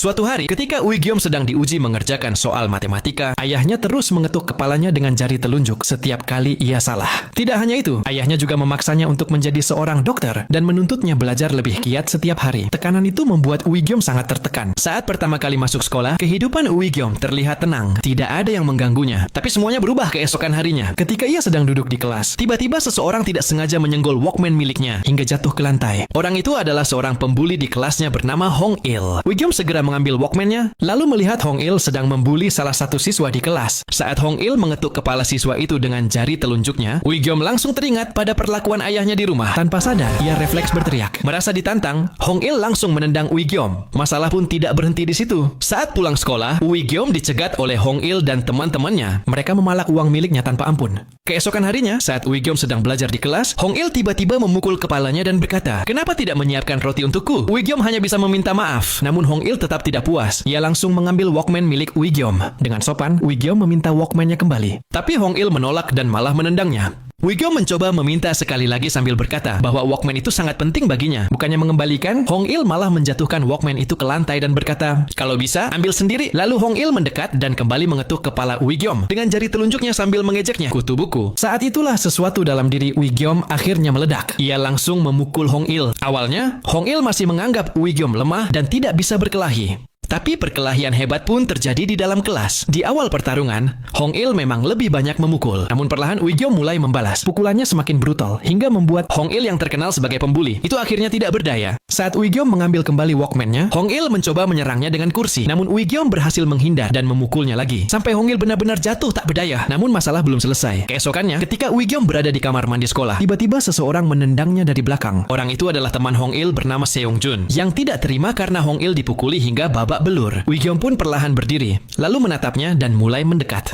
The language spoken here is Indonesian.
Suatu hari, ketika Uigyom sedang diuji mengerjakan soal matematika, ayahnya terus mengetuk kepalanya dengan jari telunjuk setiap kali ia salah. Tidak hanya itu, ayahnya juga memaksanya untuk menjadi seorang dokter dan menuntutnya belajar lebih giat setiap hari. Tekanan itu membuat Uigyom sangat tertekan. Saat pertama kali masuk sekolah, kehidupan Uigyom terlihat tenang. Tidak ada yang mengganggunya. Tapi semuanya berubah keesokan harinya. Ketika ia sedang duduk di kelas, tiba-tiba seseorang tidak sengaja menyenggol Walkman miliknya hingga jatuh ke lantai. Orang itu adalah seorang pembuli di kelasnya bernama Hong Il. Uigyom segera mengambil Walkman-nya, lalu melihat Hong Il sedang membuli salah satu siswa di kelas. Saat Hong Il mengetuk kepala siswa itu dengan jari telunjuknya, Uigyom langsung teringat pada perlakuan ayahnya di rumah. Tanpa sadar, ia refleks berteriak. Merasa ditantang, Hong Il langsung menendang Uigyom. Masalah pun tidak berhenti di situ. Saat pulang sekolah, Uigyom dicegat oleh Hong Il dan teman-temannya. Mereka memalak uang miliknya tanpa ampun. Keesokan harinya, saat Uigyom sedang belajar di kelas, Hong Il tiba-tiba memukul kepalanya dan berkata, "Kenapa tidak menyiapkan roti untukku?" Uigyom hanya bisa meminta maaf, namun Hong Il tetap tidak puas. Ia langsung mengambil Walkman milik Uigyom. Dengan sopan, Uigyom meminta Walkman-nya kembali. Tapi Hong Il menolak dan malah menendangnya. Uigyom mencoba meminta sekali lagi sambil berkata bahwa Walkman itu sangat penting baginya. Bukannya mengembalikan, Hong Il malah menjatuhkan Walkman itu ke lantai dan berkata, "Kalau bisa, ambil sendiri." Lalu Hong Il mendekat dan kembali mengetuk kepala Uigyom dengan jari telunjuknya sambil mengejeknya, "Kutu buku." Saat itulah sesuatu dalam diri Uigyom akhirnya meledak. Ia langsung memukul Hong Il. Awalnya, Hong Il masih menganggap Uigyom lemah dan tidak bisa berkelahi. Tapi perkelahian hebat pun terjadi di dalam kelas. Di awal pertarungan, Hong Il memang lebih banyak memukul. Namun perlahan Uigyom mulai membalas. Pukulannya semakin brutal hingga membuat Hong Il yang terkenal sebagai pembuli itu akhirnya tidak berdaya. Saat Uigyom mengambil kembali Walkman-nya, Hong Il mencoba menyerangnya dengan kursi. Namun Uigyom berhasil menghindar dan memukulnya lagi. Sampai Hong Il benar-benar jatuh tak berdaya. Namun masalah belum selesai. Keesokannya, ketika Uigyom berada di kamar mandi sekolah, tiba-tiba seseorang menendangnya dari belakang. Orang itu adalah teman Hong Il bernama Seong Jun, yang tidak terima karena Hong Il dipukuli hingga babak belur. Uigyom pun perlahan berdiri, lalu menatapnya dan mulai mendekat.